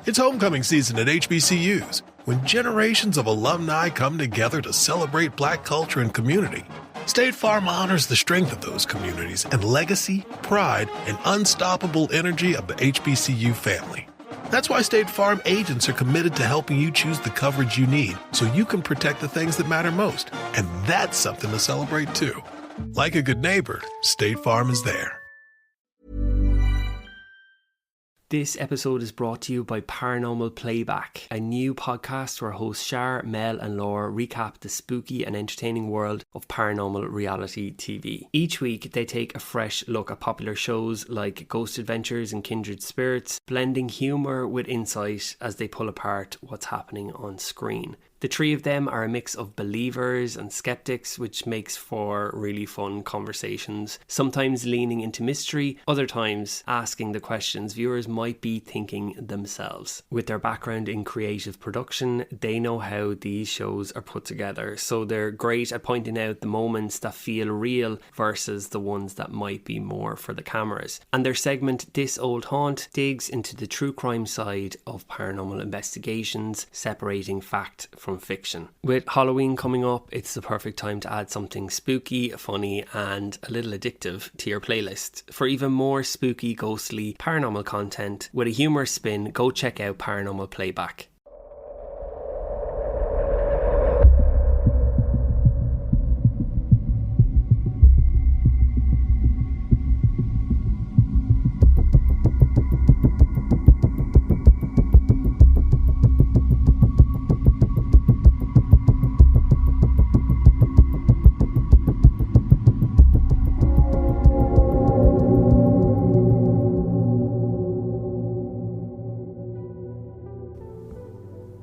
It's homecoming season at HBCUs, when generations of alumni come together to celebrate Black culture and community. State Farm honors the strength of those communities and legacy, pride, and unstoppable energy of the HBCU family. That's why State Farm agents are committed to helping you choose the coverage you need so you can protect the things that matter most. And that's something to celebrate too. Like a good neighbor, State Farm is there. This episode is brought to you by Paranormal Playback, a new podcast where hosts Shar, Mel and Laura recap the spooky and entertaining world of paranormal reality TV. Each week they take a fresh look at popular shows like Ghost Adventures and Kindred Spirits, blending humour with insight as they pull apart what's happening on screen. The three of them are a mix of believers and skeptics, which makes for really fun conversations, sometimes leaning into mystery, other times asking the questions viewers might be thinking themselves. With their background in creative production, they know how these shows are put together, so they're great at pointing out the moments that feel real versus the ones that might be more for the cameras. And their segment, This Old Haunt, digs into the true crime side of paranormal investigations, separating fact from fiction. With Halloween coming up, it's the perfect time to add something spooky, funny and a little addictive to your playlist. For even more spooky, ghostly, paranormal content with a humorous spin, go check out Paranormal Playback.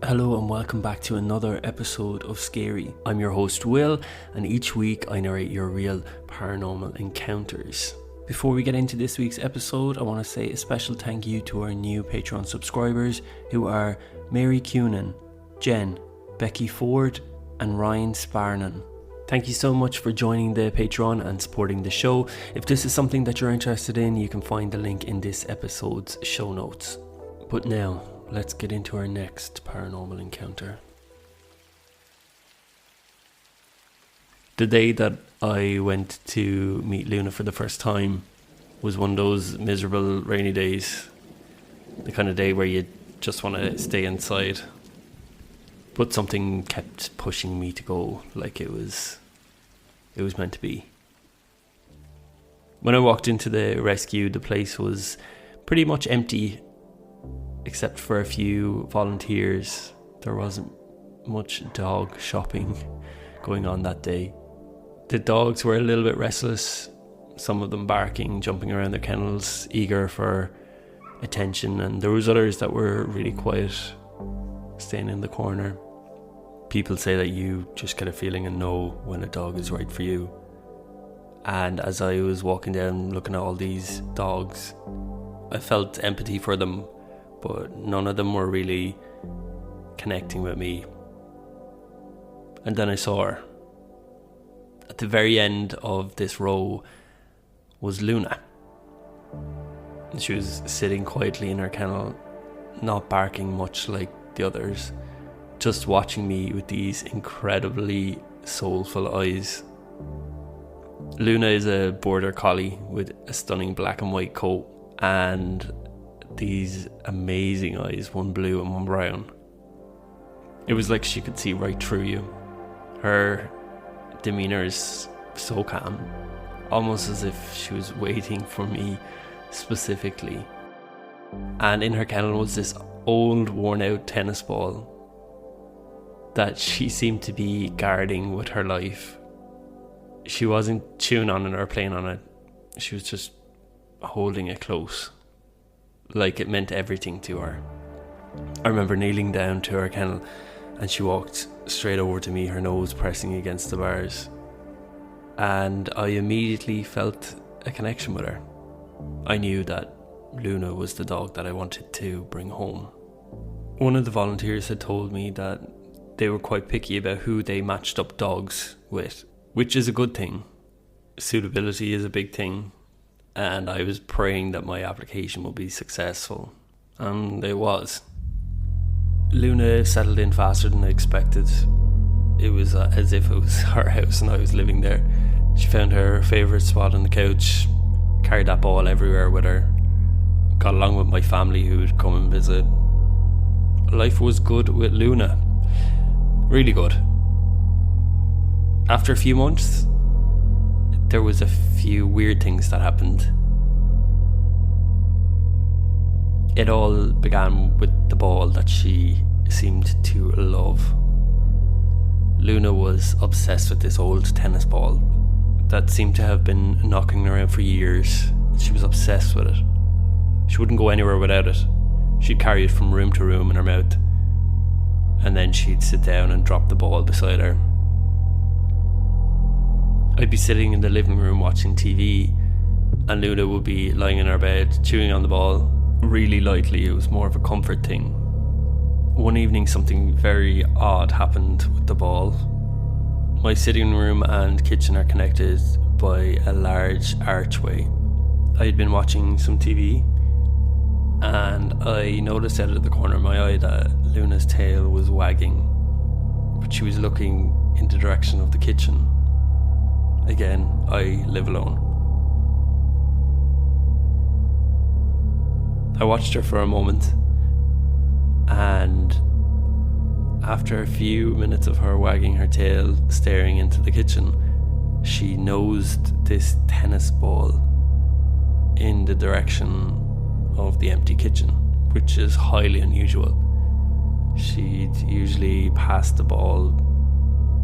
Hello and welcome back to another episode of Scary. I'm your host Will, and each week I narrate your real paranormal encounters. Before we get into this week's episode, I want to say a special thank you to our new Patreon subscribers, who are Mary Cunin, Jen, Becky Ford and Ryan Sparnan. Thank you so much for joining the Patreon and supporting the show. If this is something that you're interested in, you can find the link in this episode's show notes. But now, let's get into our next paranormal encounter. The day that I went to meet Luna for the first time was one of those miserable rainy days. The kind of day where you just want to stay inside. But something kept pushing me to go, like it was meant to be. When I walked into the rescue, the place was pretty much empty, except for a few volunteers. There wasn't much dog shopping going on that day. The dogs were a little bit restless, some of them barking, jumping around their kennels, eager for attention, and there was others that were really quiet, staying in the corner. People say that you just get a feeling and know when a dog is right for you. And as I was walking down looking at all these dogs, I felt empathy for them, but none of them were really connecting with me. And then I saw her. At the very end of this row was Luna. She was sitting quietly in her kennel, not barking much like the others, just watching me with these incredibly soulful eyes. Luna is a border collie with a stunning black and white coat and these amazing eyes, one blue and one brown. It was like she could see right through you. Her demeanour is so calm, almost as if she was waiting for me specifically. And in her kennel was this old worn out tennis ball that she seemed to be guarding with her life. She wasn't chewing on it or playing on it. She was just holding it close, like it meant everything to her. I remember kneeling down to her kennel and she walked straight over to me, her nose pressing against the bars. And I immediately felt a connection with her. I knew that Luna was the dog that I wanted to bring home. One of the volunteers had told me that they were quite picky about who they matched up dogs with, which is a good thing. Suitability is a big thing, and I was praying that my application would be successful, and it was. Luna settled in faster than I expected. It was as if it was her house and I was living there. She found her favourite spot on the couch, carried that ball everywhere with her, got along with my family who would come and visit. Life was good with Luna. Really good. After a few months, there was a few weird things that happened. It all began with the ball that she seemed to love. Luna was obsessed with this old tennis ball that seemed to have been knocking around for years. She was obsessed with it. She wouldn't go anywhere without it. She'd carry it from room to room in her mouth, and then she'd sit down and drop the ball beside her. I'd be sitting in the living room watching TV, and Luna would be lying in her bed chewing on the ball really lightly. It was more of a comfort thing. One evening something very odd happened with the ball. My sitting room and kitchen are connected by a large archway. I had been watching some TV, and I noticed out of the corner of my eye that Luna's tail was wagging, but she was looking in the direction of the kitchen. Again, I live alone. I watched her for a moment, and after a few minutes of her wagging her tail, staring into the kitchen, she nosed this tennis ball in the direction of the empty kitchen, which is highly unusual. She'd usually pass the ball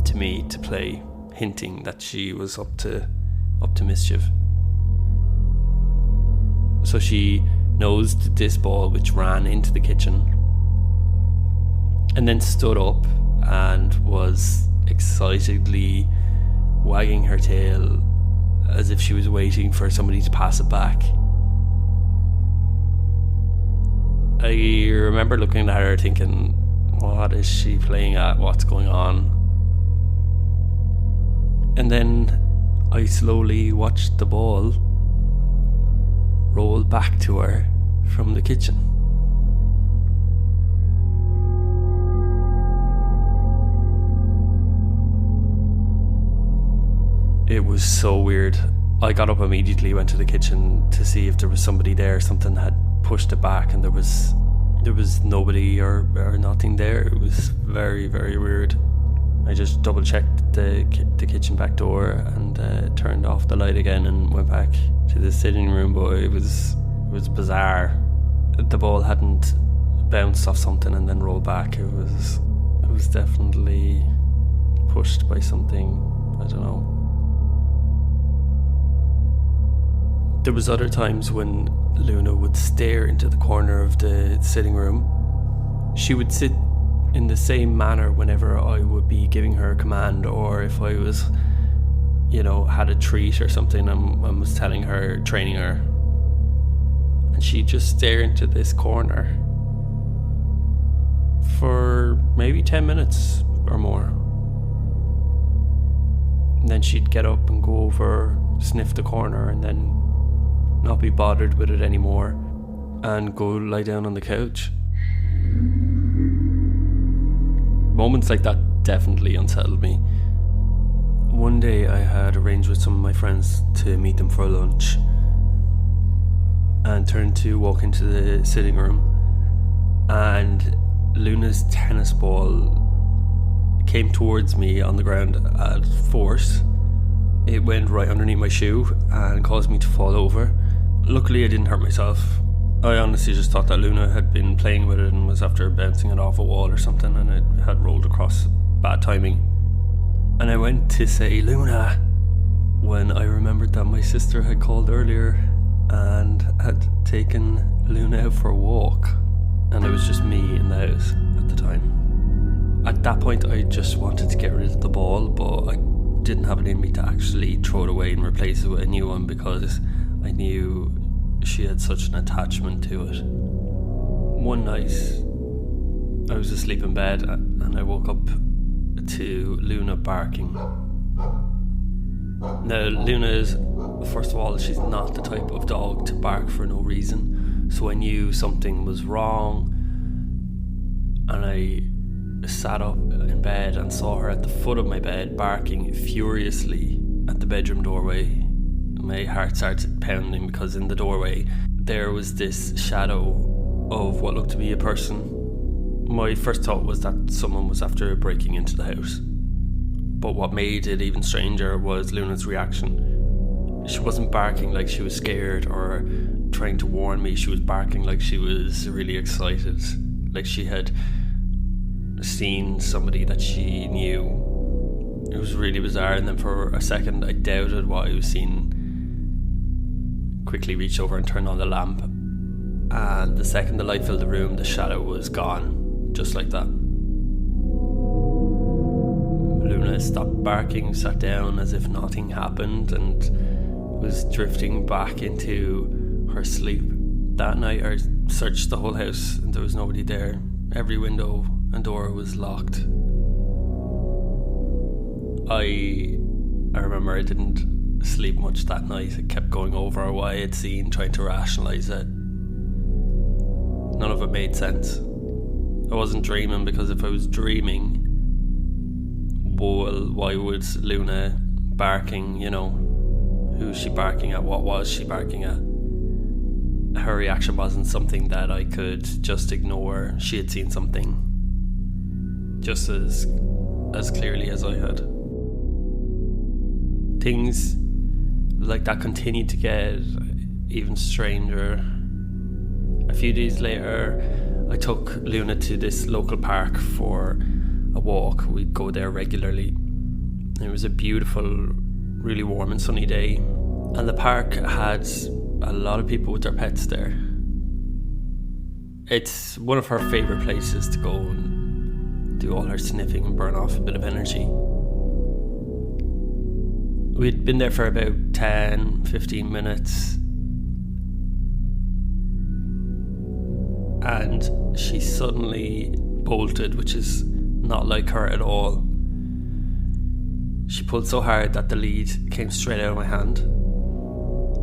to me to play, hinting that she was up to mischief. So she nosed this ball, which ran into the kitchen, and then stood up and was excitedly wagging her tail as if she was waiting for somebody to pass it back. I remember looking at her thinking, what is she playing at? What's going on? And then I slowly watched the ball roll back to her from the kitchen. It was so weird. I got up immediately, went to the kitchen to see if there was somebody there. Something had pushed it back and there was nobody or nothing there. It was very, very weird. I just double checked the kitchen back door and turned off the light again and went back to the sitting room, but it was bizarre. The ball hadn't bounced off something and then rolled back. It was definitely pushed by something. I don't know. There was other times when Luna would stare into the corner of the sitting room. She would sit in the same manner whenever I would be giving her a command, or if I was, had a treat or something and was telling her, training her. And she'd just stare into this corner for maybe 10 minutes or more. And then she'd get up and go over, sniff the corner, and then not be bothered with it anymore and go lie down on the couch. Moments like that definitely unsettled me. One day I had arranged with some of my friends to meet them for lunch and turned to walk into the sitting room, and Luna's tennis ball came towards me on the ground at force. It went right underneath my shoe and caused me to fall over. Luckily I didn't hurt myself. I honestly just thought that Luna had been playing with it and was after bouncing it off a wall or something, and it had rolled across. Bad timing. And I went to say Luna when I remembered that my sister had called earlier and had taken Luna out for a walk, and it was just me in the house at the time. At that point I just wanted to get rid of the ball, but I didn't have it in me to actually throw it away and replace it with a new one because I knew she had such an attachment to it. One night I was asleep in bed and I woke up to Luna barking. Now Luna is, first of all, she's not the type of dog to bark for no reason, so I knew something was wrong, and I sat up in bed and saw her at the foot of my bed barking furiously at the bedroom doorway. My heart started pounding because in the doorway there was this shadow of what looked to be a person. My first thought was that someone was after breaking into the house. But what made it even stranger was Luna's reaction. She wasn't barking like she was scared or trying to warn me. She was barking like she was really excited, like she had seen somebody that she knew. It was really bizarre, and then for a second I doubted what I was seeing. Quickly reached over and turned on the lamp, and the second the light filled the room, the shadow was gone. Just like that. Luna stopped barking, sat down as if nothing happened, and was drifting back into her sleep. That night I searched the whole house and there was nobody there. Every window and door was locked. I remember I didn't sleep much that night. I kept going over what I had seen, trying to rationalise it. None of it made sense. I wasn't dreaming, because if I was dreaming, well, why would Luna barking, who's she barking at? What was she barking at? Her reaction wasn't something that I could just ignore. She had seen something just as clearly as I had. Things like that continued to get even stranger. A few days later, I took Luna to this local park for a walk. We'd go there regularly. It was a beautiful, really warm and sunny day, and the park had a lot of people with their pets there. It's one of her favourite places to go and do all her sniffing and burn off a bit of energy. We'd been there for about 10-15 minutes, and she suddenly bolted, which is not like her at all. She pulled so hard that the lead came straight out of my hand,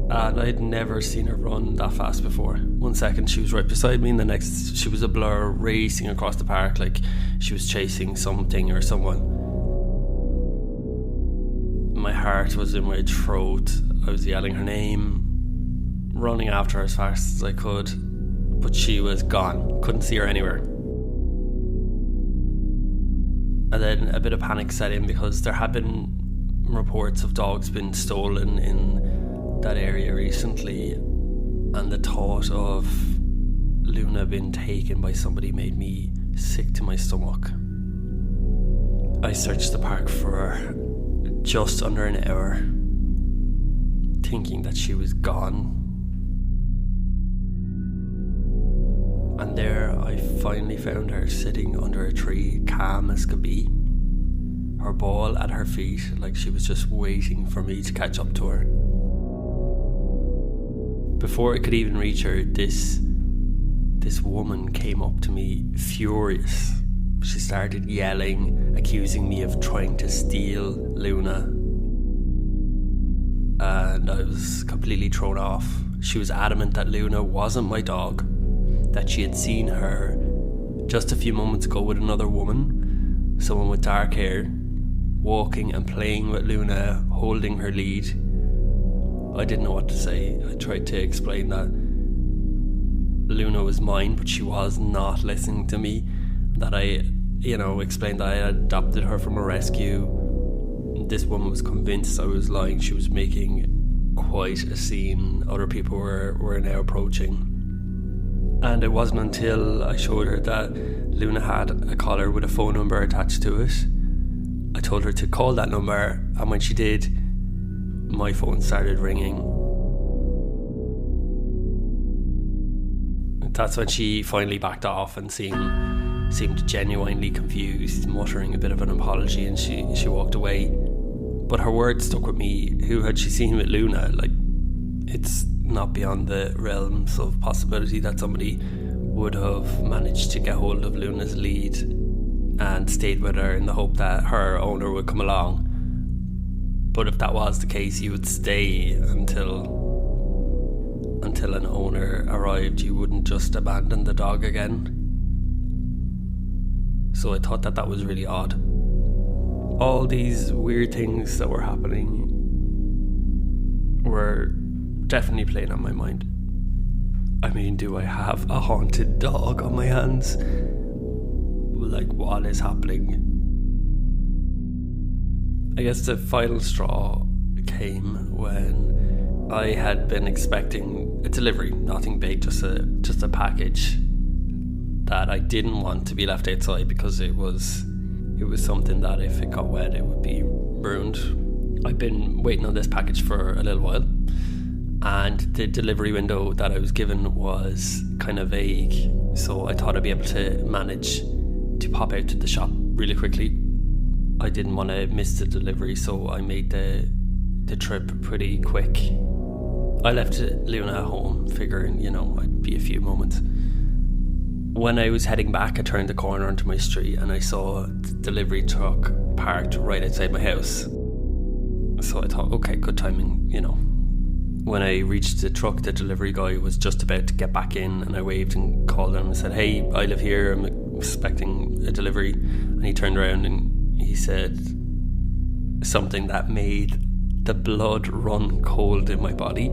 and I'd never seen her run that fast before. 1 second she was right beside me, and the next she was a blur racing across the park like she was chasing something or someone. My heart was in my throat. I was yelling her name, running after her as fast as I could, but she was gone. Couldn't see her anywhere. And then a bit of panic set in, because there had been reports of dogs being stolen in that area recently, and the thought of Luna being taken by somebody made me sick to my stomach. I searched the park for just under an hour, thinking that she was gone. And there I finally found her, sitting under a tree, calm as could be, her ball at her feet, like she was just waiting for me to catch up to her. Before I could even reach her, this woman came up to me furious. She started yelling, accusing me of trying to steal Luna, and I was completely thrown off. She was adamant that Luna wasn't my dog, that she had seen her just a few moments ago with another woman, someone with dark hair, walking and playing with Luna, holding her lead. I didn't know what to say. I tried to explain that Luna was mine, but she was not listening to me, that I explained that I had adopted her from a rescue. This woman was convinced I was lying. She was making quite a scene. Other people were now approaching. And it wasn't until I showed her that Luna had a collar with a phone number attached to it. I told her to call that number, and when she did, my phone started ringing. That's when she finally backed off and seemed genuinely confused, muttering a bit of an apology, and she walked away. But her words stuck with me. Who had she seen with Luna? Like, it's not beyond the realms of possibility that somebody would have managed to get hold of Luna's lead and stayed with her in the hope that her owner would come along. But if that was the case, you would stay until an owner arrived. You wouldn't just abandon the dog again. So I thought that was really odd. All these weird things that were happening were definitely playing on my mind. I mean, do I have a haunted dog on my hands? Like, what is happening? I guess the final straw came when I had been expecting a delivery, nothing big, just a package that I didn't want to be left outside because it was something that if it got wet it would be ruined. I've been waiting on this package for a little while, and the delivery window that I was given was kind of vague, so I thought I'd be able to manage to pop out to the shop really quickly. I didn't want to miss the delivery, so I made the trip pretty quick. I left Luna at home, figuring, I'd be a few moments. When I was heading back, I turned the corner onto my street and I saw the delivery truck parked right outside my house. So I thought, okay, good timing, When I reached the truck, the delivery guy was just about to get back in, and I waved and called him and said, "Hey, I live here, I'm expecting a delivery." And he turned around and he said something that made the blood run cold in my body.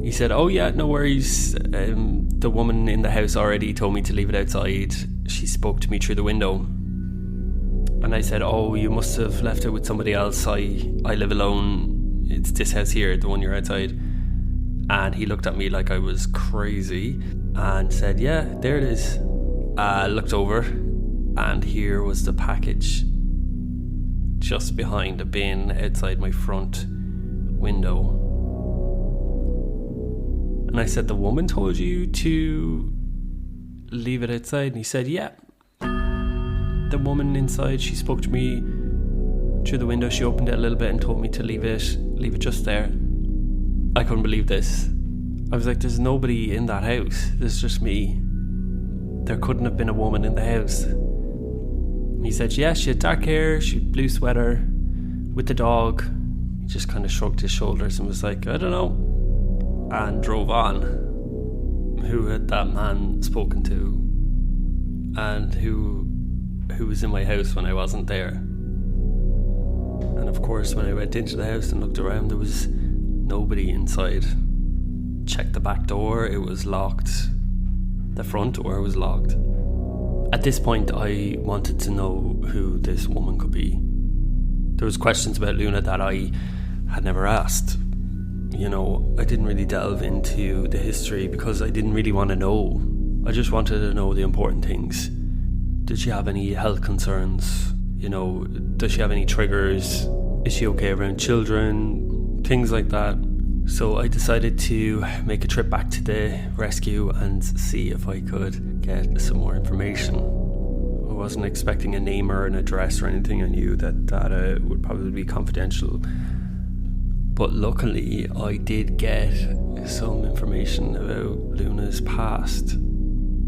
He said, "Oh yeah, no worries, the woman in the house already told me to leave it outside. She spoke to me through the window." And I said, "Oh, you must have left it with somebody else. I live alone. It's this house here, the one you're outside." And he looked at me like I was crazy and said, "Yeah, there it is." I looked over and here was the package just behind a bin outside my front window. And I said, "The woman told you to leave it outside?" And he said, "Yeah. The woman inside, she spoke to me through the window. She opened it a little bit and told me to leave it just there." I couldn't believe this. I was like, there's nobody in that house. There's just me. There couldn't have been a woman in the house. And he said, "Yeah, she had dark hair, she had blue sweater with the dog." He just kind of shrugged his shoulders and was like, "I don't know," and drove on. Who had that man spoken to? And who was in my house when I wasn't there? And of course, when I went into the house and looked around, there was nobody inside. Checked the back door, it was locked. The front door was locked. At this point, I wanted to know who this woman could be. There was questions about Luna that I had never asked. I didn't really delve into the history because I didn't really want to know. I just wanted to know the important things. Did she have any health concerns? Does she have any triggers? Is she okay around children? Things like that. So I decided to make a trip back to the rescue and see if I could get some more information. I wasn't expecting a name or an address or anything. I knew that data would probably be confidential. But luckily, I did get some information about Luna's past.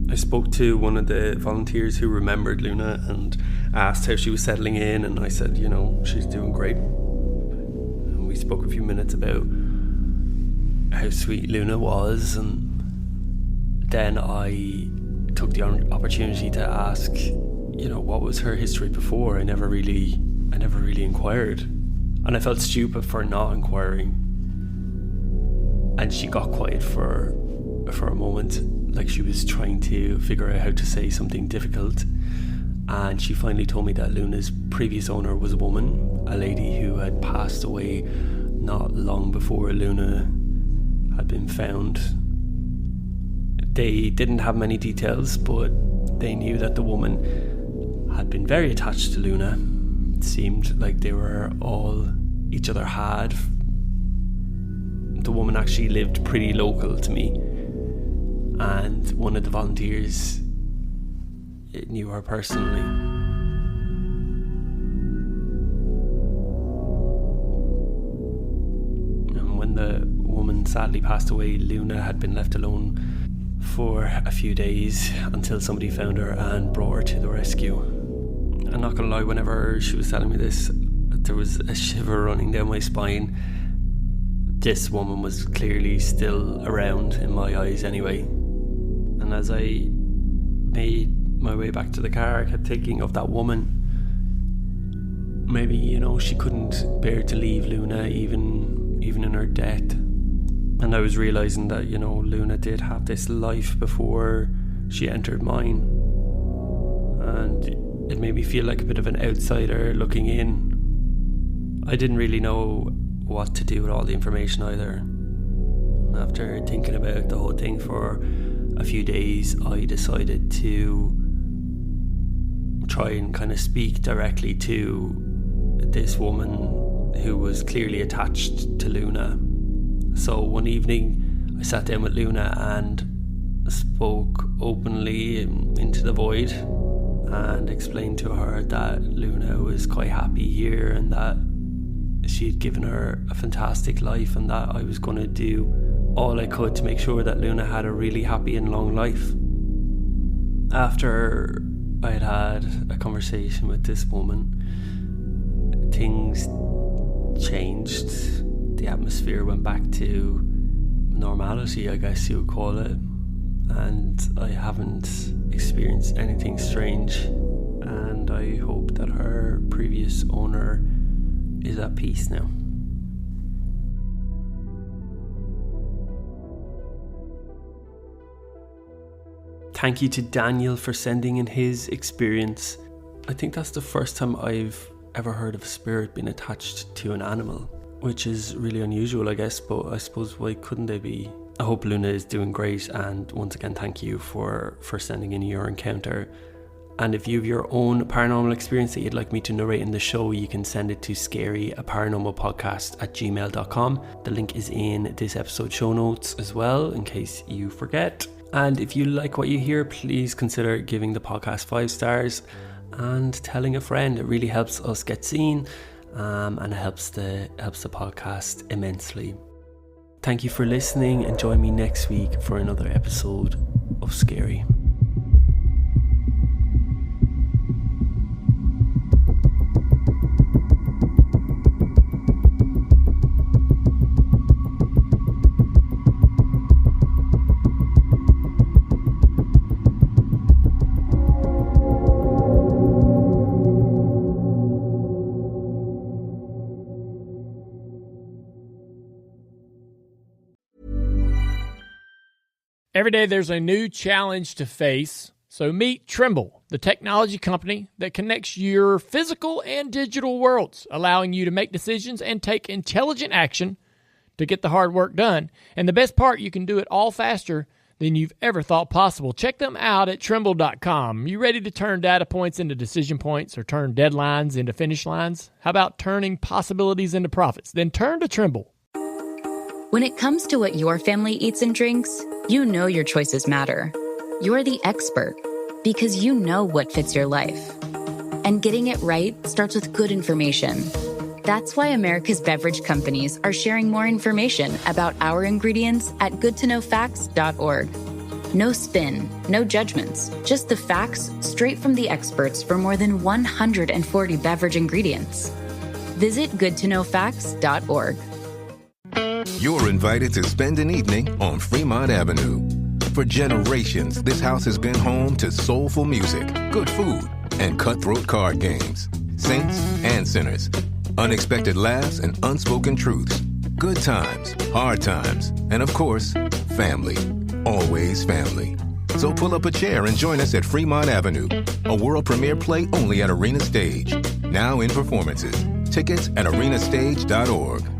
I spoke to one of the volunteers who remembered Luna and asked how she was settling in, and I said, she's doing great. And we spoke a few minutes about how sweet Luna was, and then I took the opportunity to ask, what was her history before. I never really inquired, and I felt stupid for not inquiring. And she got quiet for a moment, like she was trying to figure out how to say something difficult. And she finally told me that Luna's previous owner was a woman, a lady who had passed away not long before Luna had been found. They didn't have many details, but they knew that the woman had been very attached to Luna. It seemed like they were all each other had. The woman actually lived pretty local to me, and one of the volunteers knew her personally. And when the woman sadly passed away, Luna had been left alone for a few days until somebody found her and brought her to the rescue. I'm not gonna lie, whenever she was telling me this, there was a shiver running down my spine. This woman was clearly still around, in my eyes anyway. And as I made my way back to the car, I kept thinking of that woman. Maybe, you know, she couldn't bear to leave Luna even in her death. And I was realising that, you know, Luna did have this life before she entered mine. And it made me feel like a bit of an outsider looking in. I didn't really know what to do with all the information either. And after thinking about the whole thing for a few days, I decided to try and kind of speak directly to this woman who was clearly attached to Luna. So one evening I sat down with Luna and spoke openly into the void and explained to her that Luna was quite happy here and that she had given her a fantastic life and that I was going to do all I could to make sure that Luna had a really happy and long life. After I had had a conversation with this woman, things changed. The atmosphere went back to normality, I guess you would call it, and I haven't experienced anything strange, and I hope that her previous owner is at peace now. Thank you to Daniel for sending in his experience. I think that's the first time I've ever heard of a spirit being attached to an animal, which is really unusual, I guess, but I suppose why couldn't they be? I hope Luna is doing great, and once again thank you for sending in your encounter. And if you have your own paranormal experience that you'd like me to narrate in the show, you can send it to scaryaparanormalpodcast@gmail.com. The link is in this episode show notes as well, in case you forget. And if you like what you hear, please consider giving the podcast 5 stars and telling a friend. It really helps us get seen, and it helps the podcast immensely. Thank you for listening, and join me next week for another episode of Scary. Every day there's a new challenge to face, so meet Trimble, the technology company that connects your physical and digital worlds, allowing you to make decisions and take intelligent action to get the hard work done. And the best part, you can do it all faster than you've ever thought possible. Check them out at Trimble.com. You ready to turn data points into decision points or turn deadlines into finish lines? How about turning possibilities into profits? Then turn to Trimble. When it comes to what your family eats and drinks, you know your choices matter. You're the expert because you know what fits your life. And getting it right starts with good information. That's why America's beverage companies are sharing more information about our ingredients at goodtoknowfacts.org. No spin, no judgments, just the facts straight from the experts for more than 140 beverage ingredients. Visit goodtoknowfacts.org. You're invited to spend an evening on Fremont Avenue. For generations, this house has been home to soulful music, good food, and cutthroat card games. Saints and sinners, unexpected laughs and unspoken truths. Good times, hard times, and of course, family. Always family. So pull up a chair and join us at Fremont Avenue, a world premiere play only at Arena Stage. Now in performances. Tickets at arenastage.org.